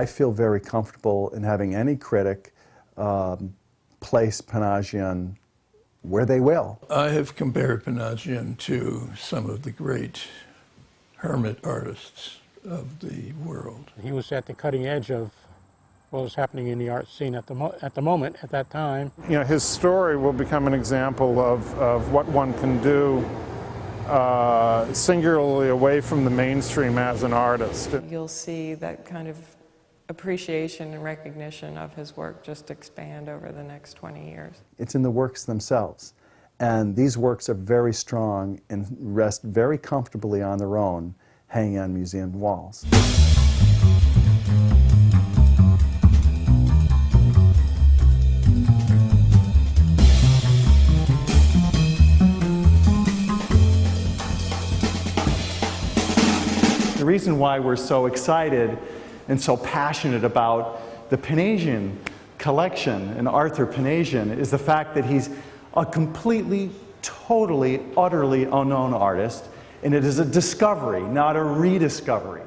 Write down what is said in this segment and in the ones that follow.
I feel very comfortable in having any critic place Pinajian where they will. I have compared Pinajian to some of the great hermit artists of the world. He was at the cutting edge of what was happening in the art scene at the moment, at that time. You know, his story will become an example of what one can do singularly away from the mainstream as an artist. You'll see that kind of appreciation and recognition of his work just expand over the next 20 years. It's in the works themselves. And these works are very strong and rest very comfortably on their own, hanging on museum walls. The reason why we're so excited and so passionate about the Pinajian collection and Arthur Pinajian is the fact that he's a completely, totally, utterly unknown artist, and it is a discovery, not a rediscovery.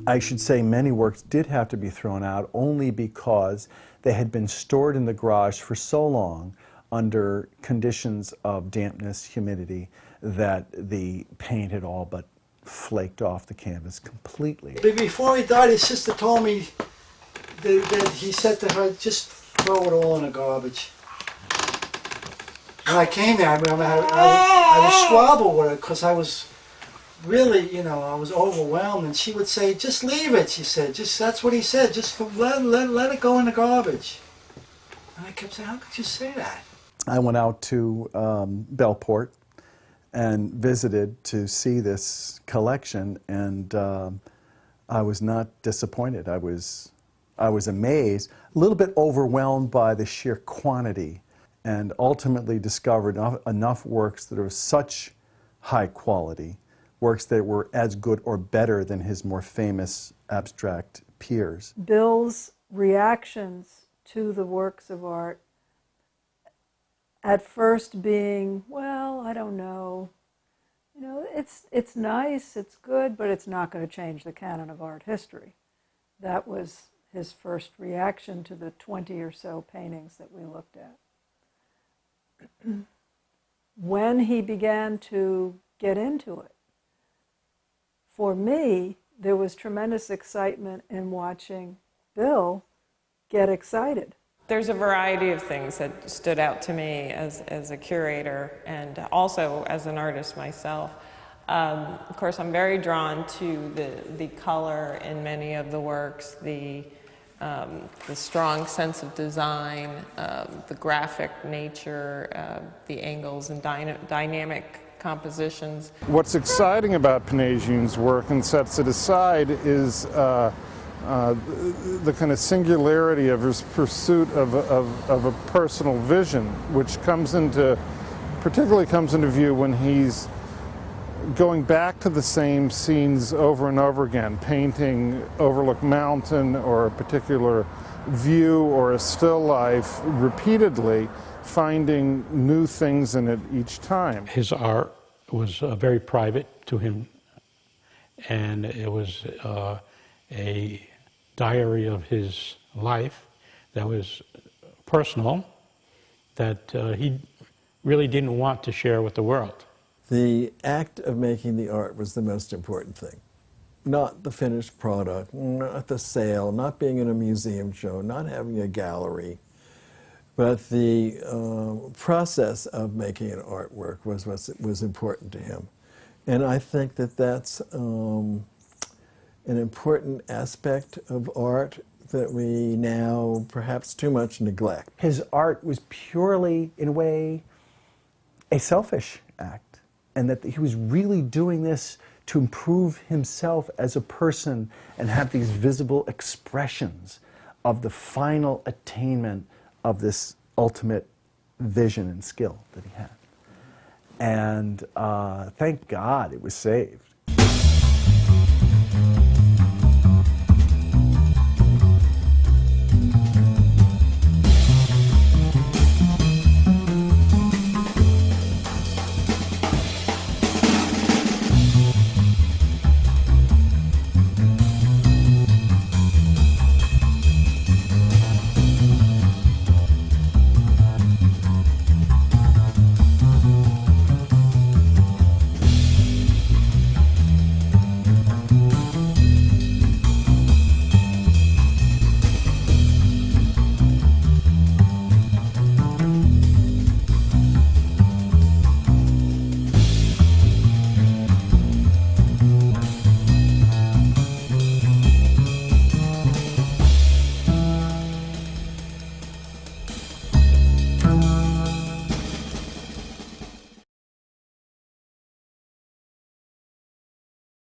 I should say many works did have to be thrown out only because they had been stored in the garage for so long under conditions of dampness, humidity, that the paint had all but flaked off the canvas completely. Before he died, his sister told me that he said to her, just throw it all in the garbage. When I came there, I was squabble with her because I was really, you know, I was overwhelmed, and she would say, just leave it, she said. That's what he said, just let it go in the garbage. And I kept saying, how could you say that? I went out to Bellport and visited to see this collection, and I was not disappointed. I was amazed, a little bit overwhelmed by the sheer quantity, and ultimately discovered enough works that are of such high quality, works that were as good or better than his more famous abstract peers. Bill's reactions to the works of art, at first being, well, I don't know, you know, it's nice, it's good, but it's not going to change the canon of art history. That was his first reaction to the 20 or so paintings that we looked at. When he began to get into it, for me, there was tremendous excitement in watching Bill get excited. There's a variety of things that stood out to me as a curator and also as an artist myself. Of course, I'm very drawn to the color in many of the works, the strong sense of design, the graphic nature, the angles and dynamic compositions. What's exciting about Pinajian's work and sets it aside is the kind of singularity of his pursuit of a personal vision, which particularly comes into view when he's going back to the same scenes over and over again, painting Overlook Mountain or a particular view or a still life repeatedly, finding new things in it each time. His art was very private to him, and it was a diary of his life that was personal, that he really didn't want to share with the world. The act of making the art was the most important thing. Not the finished product, not the sale, not being in a museum show, not having a gallery. But the process of making an artwork was what was important to him. And I think that that's an important aspect of art that we now perhaps too much neglect. His art was purely, in a way, a selfish act, and that he was really doing this to improve himself as a person and have these visible expressions of the final attainment of this ultimate vision and skill that he had. And thank God it was saved.